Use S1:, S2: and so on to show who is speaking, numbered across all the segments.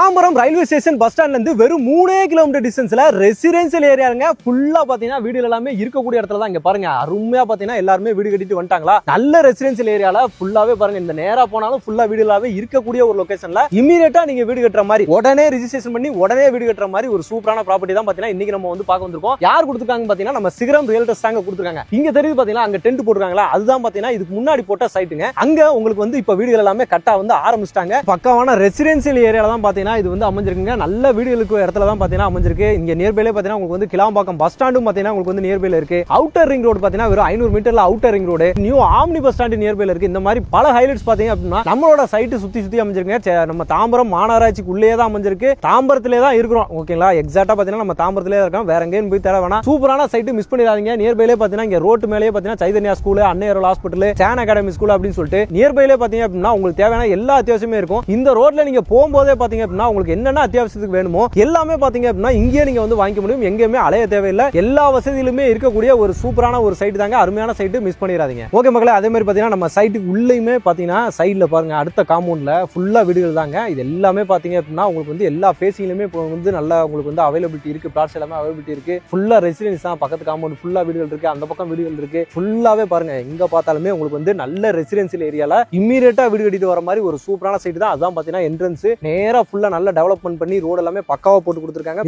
S1: Tambaram railway station bus ஸ்டாண்ட்ல இருந்து வெறும் 3 கிலோமீட்டர் டிஸ்டன்ஸ்ல ரெசிடென்சியல் ஏரியாங்க. ஃபுல்லா பாத்தீங்கன்னா வீடுகள் எல்லாமே இருக்கக்கூடிய இடத்துல தான். இங்க பாருங்க, அருமையா பாத்தீங்கன்னா எல்லாருமே வீடு கட்டிட்டு வந்துட்டாங்களா. நல்ல ரெசிடென்சியல் ஏரியால ஃபுல்லாவே பாருங்க, இந்த நேரா போனாலும் ஃபுல்லா வீடுகளாவே இருக்கக்கூடிய ஒரு லொகேஷன்ல இமீடியட்டா நீங்க வீடு கட்டுற மாதிரி, உடனே ரெஜிஸ்ட்ரேஷன் பண்ணி உடனே வீடு கட்டுற மாதிரி ஒரு சூப்பரான ப்ராப்பர்ட்டி தான் பாத்தீங்கன்னா இன்னைக்கு நம்ம வந்து பார்க்க வந்திருக்கோம். யார் கொடுத்துருக்காங்க பாத்தீங்கன்னா நம்ம சிகரம் ரியல்டர்ஸ் தாங்க கொடுத்துருக்காங்க. இங்க தெரியுது பாத்தீங்கன்னா அங்க டென்ட் போட்டுருக்காங்களா, அதுதான் பாத்தீங்கன்னா இதுக்கு முன்னாடி போட்ட சைட்டுங்க. அங்க உங்களுக்கு வந்து இப்ப வீடுகள் எல்லாமே கட்ட வந்து ஆரம்பிச்சிட்டாங்க. பக்கவான ரெசிடென்சியல் ஏரியால தான் பாத்தீங்கன்னா இது வந்து அமைஞ்சிருக்குங்க. நல்ல வீடுகளுக்கு இடத்துல தான் பாத்தீங்கன்னா அமைஞ்சிருக்கு. இங்க நியர்பைல பாத்தீங்கன்னா உங்களுக்கு வந்து கிளாம்பாக்கம் பஸ் ஸ்டாண்டும் பாத்தீங்கன்னா உங்களுக்கு வந்து நியர்பைல இருக்கு. அவுட்டர் ரிங் ரோடு பாத்தீங்கன்னா வெறும் 500 மீட்டர்ல outer ring road, new omni bus stand நியர்பைல இருக்கு. இந்த மாதிரி பல ஹைலைட்ஸ் பாத்தீங்க அப்படின்னா நம்மளோட சைட்டு சுத்தி சுத்தி அமைஞ்சிருக்குங்க. நம்ம தாம்பரம் மாநகராட்சிக்குள்ளேயே தான் அமைஞ்சிருக்கு. தாம்பரத்திலே தான் இருக்கிறோம். ஓகேங்களா, எக்ஸாக்ட்டா பாத்தீங்கன்னா நம்ம தாம்பரத்திலே இருக்கோம். வேற எங்கேயும் போய் தேட வேணாம். சூப்பரான சைட்டு மிஸ் பண்ணிடாதீங்க. நியர்பைலே பாத்தீங்கன்னா இங்க ரோட்டு மேலேயே பாத்தீங்கன்னா சைதன்யா ஸ்கூல், அன்னையர் ஹாஸ்பிட்டல், சான் அகாடமி ஸ்கூல் அப்படின்னு சொல்லிட்டு நியர்பைலே பாத்தீங்க அப்படின்னா உங்களுக்கு தேவையான எல்லா அத்தியாவசியமே இருக்கும். இந்த ரோட்ல நீங்க போகும்போதே பாத்தீங்க அப்படின்னா உங்களுக்கு என்னென்ன அத்தியாவசியத்துக்கு வேணுமோ எல்லாமே பாத்தீங்க அப்படின்னா இங்கே நீங்க வந்து வாங்கிக்க முடியும். எங்கேயுமே அலைய தேவையில்லை. எல்லா வசதியிலுமே இருக்கக்கூடிய ஒரு சூப்பரான ஒரு சைட் தாங்க. அருமையான சைட்டு, மிஸ் பண்ணிடாதீங்க. ஓகே மக்களே, அதே மாதிரி பாத்தீங்கன்னா நம்ம சைட்டுக்கு உள்ளேயுமே பாத்தீங்கன்னா சைட்ல பாருங்க, அடுத்த காம்பவுண்ட்ல ஃபுல்லா வீடுகள் தாங்க. இது எல்லாமே பாத்தீங்க அப்படின்னா உங்களுக்கு வந்து எல்லா ஃபேசிங்லயுமே வந்து நல்லா உங்களுக்கு வந்து அவைலபிலிட்டி இருக்கு. பிளாட்ஸ் எல்லாமே அவைலபிலிட்டி இருக்கு. ஃபுல்லா ரெசிடென்ஸ் தான். பக்கத்து காம்பவுண்ட் ஃபுல்லா வீடுகள் இருக்கு. அந்த பக்கம் வீடுகள் இருக்கு. ஃபுல்லாவே பாருங்க, எங்க பார்த்தாலுமே உங்களுக்கு வந்து நல்ல ரெசிடென்சியல் ஏரியால இம்மீடியட்டா வீடு கட்டிட்டு வர மாதிரி ஒரு சூப்பரான சைட் தான். அதான் பாத்தீங்கன்னா என்ட்ரன்ஸ் நேரா ஃபுல்லா நல்ல டெவலப்மெண்ட் பண்ணி ரோடு எல்லாமே பக்காவா போட்டு கொடுத்துருக்காங்க.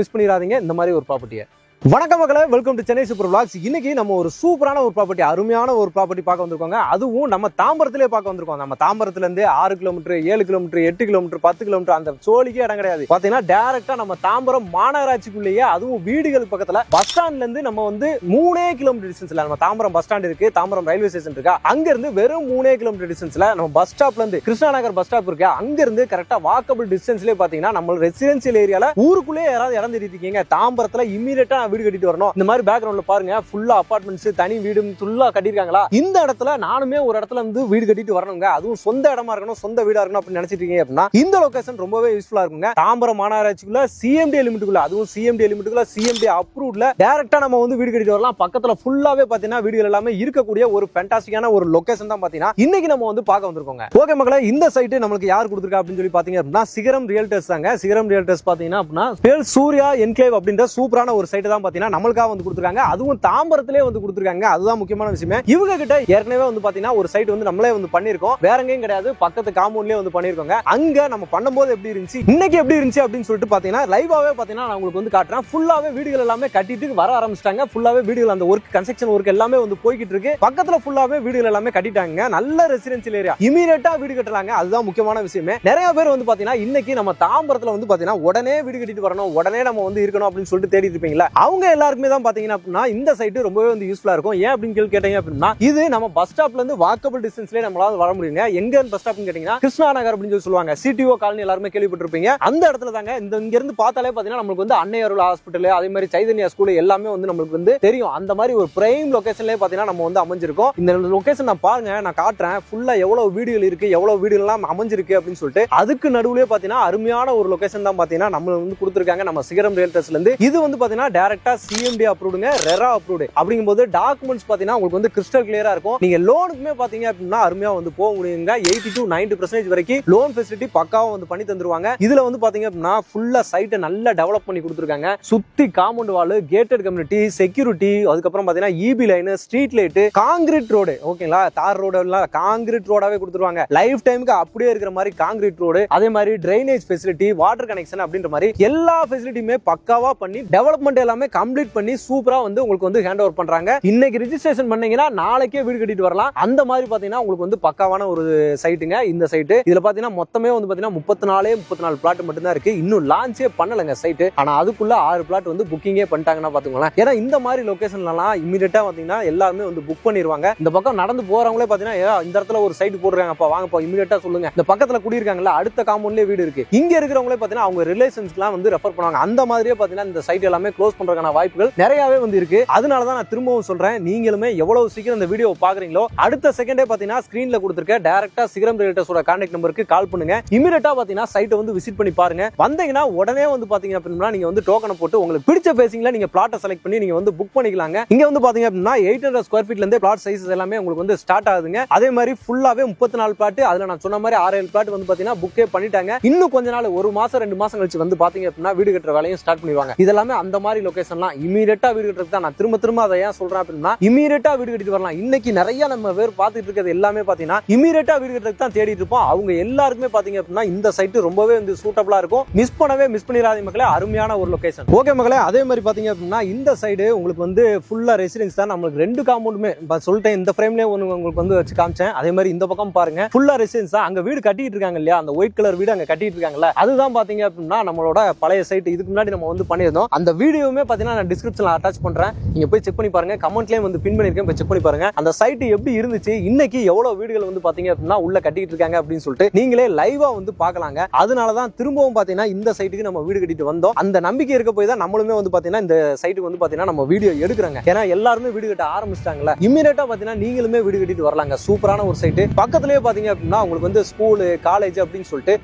S1: மிஸ் பண்ணிடாதீங்க இந்த மாதிரி ஒரு ப்ராப்பர்ட்டியை. வணக்கம் மக்களே, welcome to Chennai super vlogs. இன்னைக்கு நம்ம ஒரு சூப்பரான ஒரு ப்ராப்பர்ட்டி, அருமையான ஒரு ப்ராப்பர்ட்டி பார்க்க வந்திருக்கோங்க. அதுவும் நம்ம தாம்பரத்திலே பார்க்க வந்திருக்கோம். நம்ம தாம்பரத்துல இருந்து 6 கிலோமீட்டர், 7 கிலோமீட்டர், 8 கிலோமீட்டர், 10 கிலோமீட்டர் அந்த சோழிக்கே இடம் கிடையாது. பாத்தீங்கன்னா டைரக்டா நம்ம தாம்பரம் மாநகராட்சிக்குள்ளேயே, அதுவும் வீடுகளுக்கு பக்கத்துல பஸ் ஸ்டாண்ட்ல இருந்து நம்ம வந்து 3 கிலோமீட்டர் டிஸ்டன்ஸ்ல நம்ம தாம்பரம் பஸ் ஸ்டாண்ட் இருக்கு, தாம்பரம் ரயில்வே ஸ்டேஷன் இருக்கா, அங்க இருந்து வெறும் 3 கிலோமீட்டர் டிஸ்டன்ஸ்ல நம்ம பஸ் ஸ்டாப்ல இருந்து கிருஷ்ணா நகர் பஸ் ஸ்டாப் இருக்கு, அங்க இருந்து கரெக்டா வாக்கபிள் டிஸ்டன்ஸ்லயே பாத்தீங்கன்னா நம்ம ரெசிடென்சியல் ஏரியால ஊருக்குள்ளே யாராவது இடம் தெரிவிக்கீங்க, தாம்பரத்துல இம்மீடியட்டா வீடு கட்டிட்டு வரணும். இந்த மாதிரி பேக்ரவுண்ட்ல பாருங்க, ஃபுல்லா அபார்ட்மெண்ட்ஸ், தனி வீடு ஃபுல்லா கட்டிருக்காங்களா. இந்த இடத்துல நானுமே ஒரு இடத்துல வந்து வீடு கட்டிட்டு வரணுங்க. அதுவும் சொந்த இடமா இருக்கணும், சொந்த வீடா இருக்கணும் அப்படின்னு நினைச்சிட்டு இருக்கீங்க அப்படின்னா இந்த லொகேஷன் ரொம்பவே யூஸ்ஃபுல்லா இருக்குங்க. தாம்பரம் மாநகராட்சிக்குள்ள சிஎம்டி லிமிட்டுக்குள்ள, அதுவும் சிஎம்டி லிமிட்டுக்குள்ள சிஎம்டி அப்ரூவ்ட்ல டைரக்டா நம்ம வந்து வீடு கட்டிட்டு வரலாம். பக்கத்துல ஃபுல்லாவே பாத்தீங்கன்னா வீடுகள் எல்லாமே இருக்கக்கூடிய ஒரு ஃபேண்டாஸ்டிக்கான ஒரு லொகேஷன் தான் பாத்தீங்கன்னா இன்னைக்கு நம்ம வந்து பார்க்க வந்திருக்கோங்க. ஓகே மக்களே, இந்த சைட் நம்மளுக்கு யார் கொடுத்துருக்கா அப்படின்னு சொல்லி பாத்தீங்க அப்படின்னா சிகரம் ரியல்டர்ஸ் தாங்க. சிகரம் ரியல்டர்ஸ் பாத்தீங்கன்னா அப்படின்னா சூர்யா என்க்ளேவ் அப்படின்ற சூப்பரான ஒரு சைட் தான் பாத்தீங்கன்னா நம்மளுக்காக வந்து கொடுத்துருக்காங்க. அதுவும் தாம்பரத்திலே வந்து கொடுத்துருக்காங்க. அதுதான் முக்கியமான விஷயமே. இவங்க கிட்ட ஏற்கனவே வந்து பாத்தீங்கன்னா ஒரு சைட் வந்து நம்மளே வந்து பண்ணிருக்கோம். வேற எங்கேயும் கிடையாது, பக்கத்து காம்பவுண்ட்லயே வந்து பண்ணிருக்கோங்க. அங்க நம்ம பண்ணும்போது எப்படி இருந்துச்சு, இன்னைக்கு எப்படி இருந்துச்சு அப்படின்னு சொல்லிட்டு பாத்தீங்கன்னா லைவாவே பாத்தீங்கன்னா நான் உங்களுக்கு வந்து காட்டுறேன். ஃபுல்லாவே வீடுகள் எல்லாமே கட்டிட்டு வர ஆரம்பிச்சிட்டாங்க. ஃபுல்லாவே வீடுகள் அந்த ஒர்க், கன்ஸ்ட்ரக்ஷன் ஒர்க் எல்லாமே வந்து போய்கிட்டு இருக்கு. பக்கத்துல ஃபுல்லாவே வீடுகள் எல்லாமே கட்டிட்டாங்க. நல்ல ரெசிடென்சியல் ஏரியா, இமீடியட்டா வீடு கட்டலாங்க. அதுதான் முக்கியமான விஷயமே. நிறைய பேர் வந்து பாத்தீங்கன்னா இன்னைக்கு நம்ம தாம்பரத்துல வந்து பாத்தீங்கன்னா உடனே வீடு கட்டிட்டு வரணும், உடனே நம்ம வந்து இருக்கணும் அப்படின்னு சொல்லிட்டு தேடிட்டு இருப்பீங்களா, அவங்க எல்லாருக்குமே தான் பாத்தீங்கன்னா இந்த சைட் ரொம்பவே வந்து யூஸ்ஃபுல்லா இருக்கும். ஏன் அப்படின்னு கேட்டீங்க அப்படின்னா இது நம்ம பஸ் ஸ்டாப்ல இருந்து வாக்கபிள் டிஸ்டன்ஸ்லயே நம்மளால வர முடியுங்க. எங்க பஸ் ஸ்டாப்னு கேட்டீங்கன்னா கிருஷ்ணா நகர் அப்படின்னு சொல்லி சொல்லுவாங்க. சிடிஓ காலனி எல்லாருமே கேள்விப்பட்டிருப்பீங்க. அந்த இடத்துல தாங்க. இங்க இருந்து பார்த்தாலே பாத்தீங்கன்னா நமக்கு வந்து அன்னையர் ஹாஸ்பிட்டல், அதே மாதிரி சைதன்யா ஸ்கூல் எல்லாமே வந்து நமக்கு வந்து தெரியும். அந்த மாதிரி ஒரு பிரைம் லொகேஷன்லயே பாத்தீங்கன்னா நம்ம வந்து அமைஞ்சிருக்கோம். இந்த லொகேஷன் நான் பாருங்க, நான் காட்டுறேன். ஃபுல்லா எவ்வளவு வீடுகள் இருக்கு, எவ்வளவு வீடுகள் எல்லாம் அமைஞ்சிருக்கு அப்படின்னு சொல்லிட்டு அதுக்கு நடுவுலயே பாத்தீங்கன்னா அருமையான ஒரு லொகேஷன் தான் பாத்தீங்கன்னா நம்ம வந்து கொடுத்திருக்காங்க நம்ம சிகரம் ரியல்டர்ஸ்ல இருந்து. இது வந்து பாத்தீங்கன்னா டைரக்டா சிஎம்டி அப்ரூவ்டுங்க, ரெரா அப்ரூவ்டு. அப்படிங்கும்போது டாக்குமெண்ட்ஸ் பாத்தீங்கன்னா உங்களுக்கு வந்து கிறிஸ்டல் கிளியரா இருக்கும். நீங்க லோனுக்குமே பாத்தீங்க அப்படின்னா அருமையா வந்து போக முடியுங்க. 80 to 90% வரைக்கும் லோன் ஃபெசிலிட்டி பக்காவா வந்து பண்ணி தந்துருவாங்க. இதுல வந்து பாத்தீங்க அப்படின்னா ஃபுல்லா சைட்டை நல்லா டெவலப் பண்ணி கொடுத்துருக்காங்க. சுத்தி compound wall, gated community, security, அதுக்கப்புறம் பாத்தீங்கன்னா EB line, street light, concrete road. ஓகேங்களா, தார் ரோடு எல்லாம் காங்கிரீட் ரோடாவே கொடுத்துருவாங்க. லைஃப் டைமுக்கு அப்படியே இருக்கிற மாதிரி காங்கிரீட் ரோடு. அதே மாதிரி டிரைனேஜ் ஃபெசிலிட்டி, வாட்டர் கனெக்ஷன் அப்படின்ற மாதிரி எல்லா ஃபெசிலிட்டியுமே பக்காவா பண்ணி டெவலப்மெண்ட் எல்லாமே கம்ப்ளீட் பண்ணி சூப்பரா வந்து உங்களுக்கு வந்து ஹேண்ட் ஓவர் பண்றாங்க. இன்னைக்கு ரெஜிஸ்ட்ரேஷன் பண்ணீங்கன்னா நாளைக்கே வீடு கட்டிட்டு வரலாம். அந்த மாதிரி பாத்தீங்கன்னா உங்களுக்கு வந்து பக்காவான ஒரு சைட்டுங்க இந்த சைட். இதுல பாத்தீங்கன்னா மொத்தமே வந்து பாத்தீங்கன்னா 34 பிளாட் மட்டும் தான் இருக்கு. இன்னும் லான்ச்சே பண்ணலங்க சைட். ஆனா அதுக்குள்ள 6 பிளாட் வந்து புக்கிங்கே பண்ணிட்டாங்கன்னா பாத்துக்கோங்களேன். ஏன்னா இந்த மாதிரி லொகேஷன்லாம் இமிடியேட்டா பாத்தீங்கன்னா எல்லாருமே வந்து புக் பண்ணிடுவாங்க. இந்த பக்கம் நடந்து போறவங்களே பாத்தீங்கன்னா இந்த இடத்துல ஒரு சைட் போடுறாங்கப்பா, வாங்கப்பா இமிடியேட்டா சொல்லுங்க. இந்த பக்கத்துல குடியிருக்காங்கல்ல, அடுத்த காம்பவுண்ட்லயே வீடு இருக்கு. இங்க இருக்கிறவங்களே பாத்தீங்கன்னா அவங்க ரிலேஷன்ஸ்க்குலாம் வந்து ரெஃபர் பண்ணுவாங்க. அந்த மாதிரியே பாத்தீங்கன்னா இந்த சைட் எல்லாமே க்ளோஸ் பண்ற சொல்றதுக்கான வாய்ப்புகள் நிறையவே வந்து இருக்கு. அதனால தான் நான் திரும்பவும் சொல்றேன், நீங்களுமே எவ்வளவு சீக்கிரம் இந்த வீடியோ பாக்குறீங்களோ அடுத்த செகண்டே பாத்தீங்கன்னா ஸ்கிரீன்ல கொடுத்திருக்க டைரக்டா சிகரம் ரியல்டர்ஸோட கான்டாக்ட் நம்பருக்கு கால் பண்ணுங்க. இமிடியேட்டா பாத்தீங்கன்னா சைட்டை வந்து விசிட் பண்ணி பாருங்க. வந்தீங்கன்னா உடனே வந்து பாத்தீங்க அப்படின்னா நீங்க வந்து டோக்கனை போட்டு உங்களுக்கு பிடிச்ச பேசிங்ல நீங்க பிளாட்டை செலக்ட் பண்ணி நீங்க வந்து புக் பண்ணிக்கலாங்க. இங்க வந்து பாத்தீங்க அப்படின்னா 800 ஸ்கொயர் ஃபீட்ல இருந்து பிளாட் சைஸஸ் எல்லாமே உங்களுக்கு வந்து ஸ்டார்ட் ஆகுதுங்க. அதே மாதிரி ஃபுல்லாவே 34 பிளாட், அதுல நான் சொன்ன மாதிரி 6-7 பிளாட் வந்து பாத்தீங்கன்னா புக்கே பண்ணிட்டாங்க. இன்னும் கொஞ்ச நாள், ஒரு மாசம் 2 மாசம் கழிச்சு வந்து பாத்தீங்க அப்படின்னா வீடு கட்டுற வேலையும் ஸ்டார்ட் பண்ணிடுவாங்க. இதெல்லாமே அந்த மாதிரி லொகேஷன்லாம் இமீடியட்டா வீடு கட்டுறதுக்கு தான் நான் திரும்ப அதை ஏன் சொல்றேன் அப்படின்னா, இமீடியட்டா வீடு கட்டிட்டு வரலாம். இன்னைக்கு நிறைய நம்ம பேர் பார்த்துட்டு இருக்கிறது எல்லாமே பாத்தீங்கன்னா இமீடியட்டா வீடு கட்டுறதுக்கு தான் தேடிட்டு இருப்போம். அவங்க எல்லாருக்குமே பாத்தீங்க அப்படின்னா இந்த சைட் ரொம்பவே வந்து சூட்டபிளா இருக்கும். மிஸ் பண்ணிடாதீங்க மக்களே, அருமையான ஒரு லொகேஷன். ஓகே மக்களே, அதே மாதிரி பாத்தீங்க அப்படின்னா இந்த சைடு உங்களுக்கு வந்து ஃபுல்லா ரெசிடென்ஸ் தான். நம்மளுக்கு 2 காம்பவுண்டுமே சொல்லிட்டேன், இந்த ஃப்ரேம்லயே உங்களுக்கு வந்து வச்சு காமிச்சேன். அதே மாதிரி இந்த பக்கம் பாருங்க, ஃபுல்லா ரெசிடென்ஸ் தான். அங்க வீடு கட்டிட்டு இருக்காங்க இல்லையா, அந்த ஒயிட் கலர் வீடு அங்க கட்டிட்டு இருக்காங்கல்ல, அதுதான் பாத்தீங்க அப்படின்னா நம்மளோட பழைய சைட். இதுக்கு முன்னாடி நம்ம வந்து பண்ணியிருந்தோம். அந்த வீடியோவுமே பாத்தீங்கன்னா நான் டிஸ்கிரிப்ஷன்ல அட்டாச் பண்றேன், நீங்க போய் செக் பண்ணி பாருங்க. கமெண்ட்லயே வந்து பின் பண்ணிருக்கேன், போய் செக் பண்ணி பாருங்க. அந்த சைட் எப்படி இருந்துச்சு, இன்னைக்கு எவ்வளவு வீடுகள் வந்து பாத்தீங்க அப்படின்னா உள்ள கட்டிட்டு இருக்காங்க அப்படின்னு சொல்லிட்டு நீங்களே லைவா வந்து பாக்கலாங்க. அதனாலதான் திரும்பவும் பாத்தீங்கன்னா இந்த சைட்டுக்கு நம்ம வீடு கட்டிட்டு வந்தோம். அந்த நம்பிக்கை இருக்க போய் தான் நம்மளுமே வந்து பாத்தீங்கன்னா இந்த சைட்டுக்கு வந்து பாத்தீங்கன்னா நம்ம வீடியோ எடுக்கிறாங்க. ஏன்னா எல்லாருமே வீடு கட்ட ஆரம்பிச்சிட்டாங்கல்ல, இமிடியேட்டா பாத்தீங்கன்னா நீங்களுமே வீடு கட்டிட்டு வரலாங்க. சூப்பரான ஒரு சைட். பக்கத்துலயே பாத்தீங்க அப்படின்னா உங்களுக்கு வந்து ஸ்கூல், காலேஜ் அப்படின்னு சொல்லிட்டு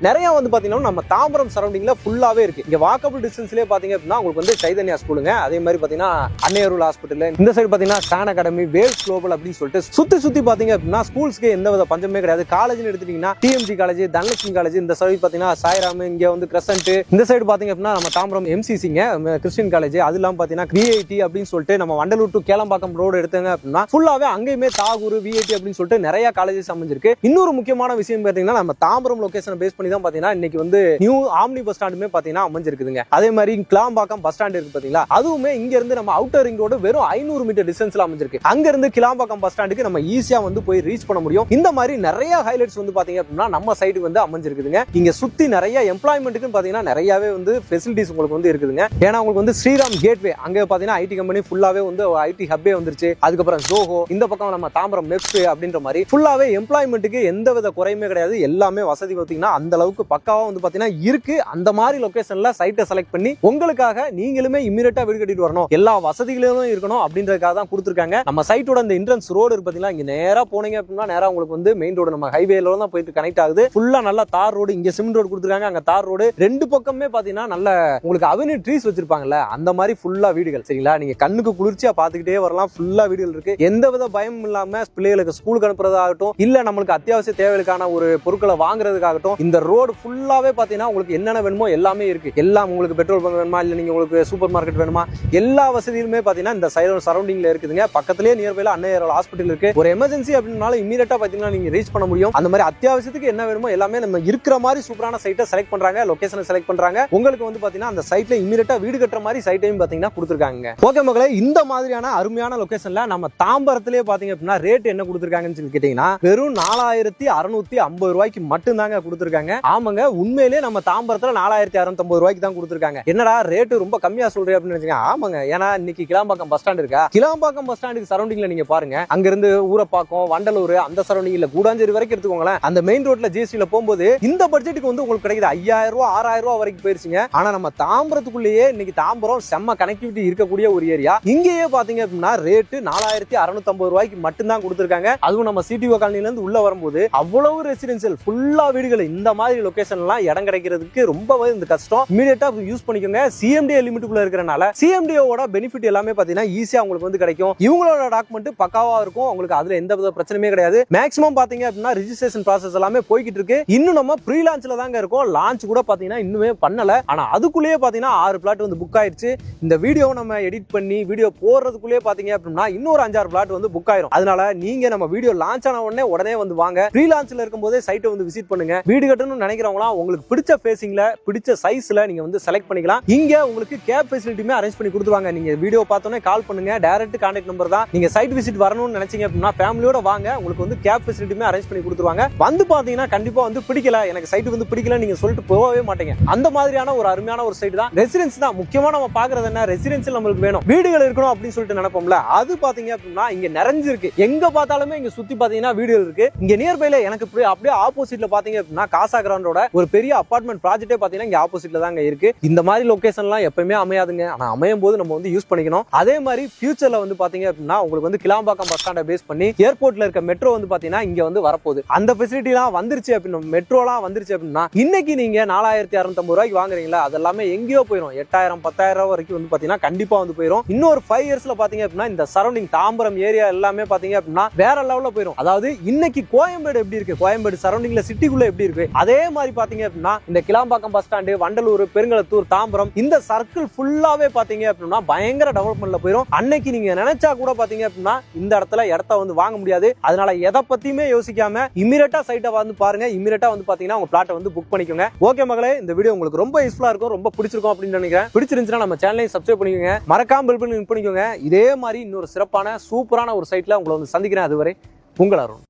S1: நிறைய வந்து பாத்தீங்கன்னா நம்ம தாம்பரம் சரௌண்டிங்ல ஃபுல்லாவே இருக்கு. இங்க வாக்கபிள் டிஸ்டன்ஸ்லயே பாத்தீங்க அப்படின்னா உங்களுக்கு வந்து சைதன்யா ஸ்கூலுங்க, அதே மாதிரி பாத்தீங்கன்னா அன்னையருள் ஹாஸ்பிட்டல், இந்த சைடு பாத்தீங்கன்னா ஸ்டான் அகாடமி, வேவ்ஸ் குளோபல் அப்படின்னு சொல்லிட்டு சுத்தி பாத்தீங்க அப்படின்னா ஸ்கூல்ஸ்க்கு எந்த வித பஞ்சமே கிடையாது. காலேஜ்னு எடுத்துட்டீங்கன்னா டிஎம்ஜி காலேஜ், தனலட்சுமி காலேஜ், இந்த சைடு பாத்தீங்கன்னா சாய்ராம், இங்க வந்து கிரசன்ட், இந்த சைடு பாத்தீங்க அப்படின்னா நம்ம தாம்பரம் எம்சிசிங்க, கிறிஸ்டியன் காலேஜ், அது இல்லாம பாத்தீங்கன்னா விஐடி அப்படின்னு சொல்லிட்டு நம்ம வண்டலூர் டு கேளம்பாக்கம் ரோடு எடுத்தாங்க அப்படின்னா ஃபுல்லாவே அங்கேயுமே தாகூர், விஐடி அப்படின்னு சொல்லிட்டு நிறைய காலேஜஸ் அமைஞ்சிருக்கு. இன்னொரு முக்கியமான விஷயம் பாத்தீங்கன்னா நம்ம தாம்பரம் லொகேஷனை பேஸ் பண்ணி தான் பாத்தீங்கன்னா இன்னைக்கு வந்து நியூ ஆம்னி பஸ் ஸ்டாண்டுமே பாத்தீங்கன்னா அமைஞ்சிருக்குதுங்க. அதே மாதிரி கிளாம்பாக்கம் பஸ் ஸ்டாண்ட் இருக்கு பாத்தீங்களா, அதுவுமே இங்க இருந்து நம்ம அவுட்டர் ரிங் ரோடு வெறும் 500 மீட்டர் டிஸ்டன்ஸ்ல அமைஞ்சிருக்கு. அங்க இருந்து கிளாம்பாக்கம் பஸ் ஸ்டாண்டுக்கு நம்ம ஈஸியா வந்து போய் ரீச் பண்ண முடியும். இந்த மாதிரி நிறைய ஹைலைட்ஸ் வந்து பாத்தீங்க அப்படின்னா நம்ம சைடு வந்து அமைஞ்சிருக்குதுங்க. இங்க சுத்தி நிறைய எம்ப்ளாய்மெண்ட்டுக்கு பாத்தீங்கன்னா நிறையவே வந்து ஃபெசிலிட்டிஸ் உங்களுக்கு வந்து இருக்குதுங்க. ஏன்னா உங்களுக்கு வந்து ஸ்ரீராம் கேட்வே அங்க பாத்தீங்கன்னா ஐடி கம்பெனி ஃபுல்லாவே வந்து ஐடி ஹப்பே வந்துருச்சு. அதுக்கப்புறம் ஜோஹோ, இந்த பக்கம் நம்ம தாம்பரம் மெப்ஸ் அப்படின்ற மாதிரி ஃபுல்லாவே எம்ப்ளாய்மெண்ட்டுக்கு எந்த வித குறையுமே கிடையாது. எல்லாமே வசதி பாத்தீங்கன்னா அந்த அளவுக்கு பக்காவா வந்து பாத்தீங்கன்னா இருக்கு. அந்த மாதிரி லொகேஷன்ல சைட்டை செலக்ட் பண்ணி உங்களுக்காக நீங்களுமே இமிடியேட்டா வீடு கட்டிட்டு வரணும், எல்லா வசதிகளும் இருக்கணும் அப்படின்றதுக்காக தான் கொடுத்துருக்காங்க. நம்ம சைட்டோட இந்த என்ட்ரன்ஸ் ரோடு இருக்கு பாத்தீங்கன்னா, இங்க நேரா போனீங்க அப்படின்னா நேரா உங்களுக்கு வந்து மெயின் ரோடு நம்ம ஹைவேல தான் போயிட்டு கனெக்ட் ஆகுது. ஃபுல்லா நல்லா தார் ரோடு, இங்க சிமெண்ட் ரோடு கொடுத்துருக்காங்க, அங்க தார் ரோடு. 2 பக்கமே பாத்தீங்கன்னா நல்ல உங்களுக்கு அவென்யூ ட்ரீஸ் வச்சிருப்பாங்கல்ல, அந்த மாதிரி ஃபுல்லா வீடுகள். சரிங்களா, நீங்க கண்ணுக்கு குளிர்ச்சியா பாத்துக்கிட்டே வரலாம். ஃபுல்லா வீடுகள் இருக்கு. எந்த வித பயமும் இல்லாம பிள்ளைகளுக்கு ஸ்கூலுக்கு அனுப்புறதாகட்டும், இல்ல நம்மளுக்கு அத்தியாவசிய தேவைகளுக்கான ஒரு பொருட்களை வாங்குறதுக்காகட்டும், இந்த ரோடு ஃபுல்லாவே பாத்தீங்கன்னா உங்களுக்கு என்னென்ன வேணுமோ எல்லாமே இருக்கு. எல்லாம் உங்களுக்கு பெட்ரோல் பங்க் வேணுமா, இல்ல நீங்க உங்களுக்கு சூப்பர் மார்க்கெட் வேணுமா, எல்லா வசதியுமே பாத்தீங்கன்னா இந்த சரௌண்டிங்ல இருக்குதுங்க. பக்கத்திலேயே நியர்பைல அன்னையருள் ஹாஸ்பிட்டல் இருக்கு. ஒரு எமர்ஜென்சி அப்படினால இமிடியேட்டா பாத்தீங்கன்னா நீங்க ரீச் பண்ண முடியும். அந்த மாதிரி அத்தியாவசியத்துக்கு என்ன வேணுமோ எல்லாமே நம்ம இருக்கிற மாதிரி சூப்பரான சைட்டை செலக்ட் பண்றாங்க, லொகேஷனை செலக்ட் பண்றாங்க. உங்களுக்கு வந்து பாத்தீங்கன்னா அந்த சைட்ல இமிடியேட்டா வீடு கட்டுற மாதிரி சைட்டையும் பாத்தீங்கன்னா கொடுத்துருக்காங்க. ஓகே மக்களே, இந்த மாதிரியான அருமையான லொகேஷன்ல நம்ம தாம்பரத்திலே பாத்தீங்க அப்படின்னா ரேட் என்ன கொடுத்துருக்காங்கன்னு சொல்லி கேட்டீங்கன்னா வெறும் 4650 ரூபாய்க்கு மட்டும் தாங்க கொடுத்துருக்காங்க. ஆமாங்க, உண்மையிலேயே நம்ம தாம்பரத்துல 4650 ரூபாய்க்கு தான் கொடுத்துருக்காங்க. என்னடா ரேட் ரொம்ப கம்மியா சொல்றேன் அப்படின்னு நினைச்சீங்க. ஆமாங்க, ஏன்னா இன்னைக்கு கிளாம்பாக்கம் பஸ் ஸ்டாண்ட் இருக்கா, கிளாம்பாக்கம் பஸ் ஸ்டாண்டுக்கு சரௌண்டிங்ல நீங்க பாருங்க, அங்க இருந்து ஊரப்பாக்கம், வண்டலூர், அந்த சரௌண்டிங்ல கூடாஞ்சேரி வரைக்கும் எடுத்துக்கோங்களேன். அந்த மெயின் ரோட்ல ஜிஎஸ்டில போகும்போது இந்த பட்ஜெட்டுக்கு வந்து உங்களுக்கு கிடைக்குது 5000 ரூபாய் 6000 ரூபாய் வரைக்கும் போயிருச்சுங்க. ஆனா நம்ம தாம்பரத்துக்குள்ளேயே இன்னைக்கு தாம்பரம் செம்ம கனெக்டிவிட்டி இருக்கக்கூடிய ஒரு ஏரியா. இங்கேயே பாத்தீங்க அப்படின்னா ரேட் 4650 ரூபாய்க்கு மட்டும் தான் கொடுத்துருக்காங்க. அதுவும் நம்ம சிடிஓ காலனில இருந்து உள்ள வரும்போது அவ்வளவு ரெசிடென்சியல் ஃபுல்லா வீடுகள். இந்த மாதிரி லொகேஷன் எல்லாம் இடம் கிடைக்கிறதுக்கு ரொம்பவே இந்த கஷ்டம். இமிடியேட்டா யூஸ் பண்ணிக்கோங்க. சிஎம்டிஏ லிமிட்டுக்குள்ள இருக்கிறனால சிஎம்டிஓட பெனிஃபிட் எல்லாமே பாத்தீங்கன்னா ஈஸியா உங்களுக்கு வந்து கிடைக்கும். இவங்களோட டாக்குமெண்ட் பக்காவா இருக்கும். உங்களுக்கு அதுல எந்த வித பிரச்சனையுமே கிடையாது. மேக்ஸிமம் பாத்தீங்க அப்படின்னா ரிஜிஸ்ட்ரேஷன் ப்ராசஸ் எல்லாமே போய்கிட்டு இருக்கு. இன்னும் நம்ம ப்ரீ லான்ச்ல தாங்க இருக்கும். லான்ச் கூட பாத்தீங்கன்னா இன்னுமே பண்ணல. ஆனா அதுக்குள்ளேயே பாத்தீங்கன்னா 6 பிளாட் வந்து புக் ஆயிடுச்சு. இந்த வீடியோ நம்ம எடிட் பண்ணி வீடியோ போடுறதுக்குள்ளே பாத்தீங்க அப்படின்னா இன்னொரு 5-6 பிளாட் வந்து புக் ஆயிரும். அதனால நீங்க நம்ம வீடியோ லான்ச் ஆன உடனே வந்து வாங்க. ப்ரீ லான்ச்ல இருக்கும்போதே சைட்டை வந்து விசிட் பண்ணுங்க. வீடு கட்டணும்னு நினைக்கிறவங்களா உங்களுக்கு பிடிச்ச ஃபேசிங்ல பிடிச்ச சைஸ்ல நீங்க வந்து செலக்ட் பண்ணிக்கலாம். இங்க உங்களுக்கு கேப் ஃபெசிலிட்டியுமே அரேஞ்ச் பண்ணி கொடுத்துருவாங்க. நீங்க வீடியோ பார்த்தோன்னே கால் பண்ணுங்க. டைரக்ட் கான்டாக்ட் நம்பர் தான். நீங்க சைட் விசிட் வரணும்னு நினைச்சீங்க அப்படின்னா ஃபேமிலியோட வாங்க. உங்களுக்கு வந்து கேப் ஃபெசிலிட்டியுமே அரேஞ்ச் பண்ணி கொடுத்துருவாங்க. வந்து பாத்தீங்கன்னா கண்டிப்பா வந்து பிடிக்கல, எனக்கு சைட் வந்து பிடிக்கல நீங்க சொல்லிட்டு போகவே மாட்டீங்க. அந்த மாதிரியான ஒரு அருமையான ஒரு சைட் தான். ரெசிடென்ஸ் தான் முக்கியமா நம்ம பாக்குறது. என்ன ரெசிடென்சியல் நம்மளுக்கு வேணும், வீடுகள் இருக்கணும் அப்படின்னு சொல்லிட்டு நினைப்போம்ல, அது பாத்தீங்க அப்படின்னா இங்க நிறைஞ்சிருக்கு. எங்க பார்த்தாலுமே இங்க சுத்தி பாத்தீங்கன்னா வீடுகள் இருக்கு. இங்க நியர்பைல எனக்கு அப்படியே ஆப்போசிட்ல பாத்தீங்க அப்படின்னா காசா கிராண்டோட ஒரு பெரிய அபார்ட்மெண்ட் ப்ராஜெக்டே பாத்தீங்கன்னா இங்க ஆப்போசிட்ல தாங்க இருக்கு. இந்த மாதிரி லொகேஷன்லாம் எப்பவுமே அமையாதுங்க. ஆனா அமையும் போது நம்ம வந்து யூஸ் பண்ணிக்கணும். அதே மாதிரி ஃபியூச்சர்ல வந்து பாத்தீங்க அப்படின்னா உங்களுக்கு வந்து கிளாம்பாக்கம் பஸ் ஸ்டாண்டை பேஸ் பண்ணி ஏர்போர்ட்ல இருக்க மெட்ரோ வந்து பாத்தீங்கன்னா இங்க வந்து வரப்போகுது. அந்த ஃபெசிலிட்டி எல்லாம் வந்துருச்சு அப்படின்னா, மெட்ரோலாம் வந்துருச்சு அப்படின்னா இன்னைக்கு நீங்க 4650 ரூபாய்க்கு வாங்குறீங்களா அதெல்லாமே எங்கேயோ போயிடும். 8000 10,000 வரைக்கும் வந்து பாத்தீங்கன்னா கண்டிப்பா வந்து போயிடும். இன்னொரு 5 இயர்ஸ்ல பாத்தீங்க அப்படின்னா இந்த சரௌண்டிங் தாம்பரம் ஏரியா எல்லாமே பாத்தீங்க அப்படின்னா வேற லெவல்ல போயிடும். அதாவது இன்னைக்கு கோயம்பேடு எப்படி இருக்கு, கோயம்பேடு சரௌண்டிங்ல சிட்டிக்குள்ள எப்படி இருக்கு, அதே மாதிரி பாத்தீங்க அப்படின்னா இந்த கிளாம்பாக்கம் பஸ் ஸ்டாண்டு, வண்டலூர், பெருங்களத்தூர், தாம்பரம் இந்த சர்க்கிள் ஃபுல்லாவே பாத்தீங்க அப்படின்னா பயங்கர டெவலப்மெண்ட்ல போயிடும். அன்னைக்கு நீங்க நினைச்சா கூட பாத்தீங்க அப்படின்னா இந்த இடத்துல இடத்த வந்து வாங்க முடியாது. அதனால எதை பத்தியுமே யோசிக்காம இமிடியேட்டா சைட்டை வந்து பாருங்க. இமிடியேட்டா வந்து பாத்தீங்கன்னா உங்க பிளாட்டை வந்து புக் பண்ணிக்கோங்க. ஓகே மகளே, இந்த வீடியோ உங்களுக்கு ரொம்ப யூஸ்ஃபுல்லா இருக்கும், ரொம்ப பிடிச்சிருக்கும் அப்படின்னு நினைக்கிறேன். பிடிச்சிருந்துச்சுன்னா நம்ம சேனலையும் சப்ஸ்கிரைப் பண்ணிக்கோங்க, மறக்காம பெல் பண்ணி பண்ணிக்கோங்க. இதே மாதிரி இன்னொரு சிறப்பான சூப்பரான ஒரு சைட்ல உங்களை வந்து சந்திக்கிறேன். அதுவரை உங்கள் அருண்.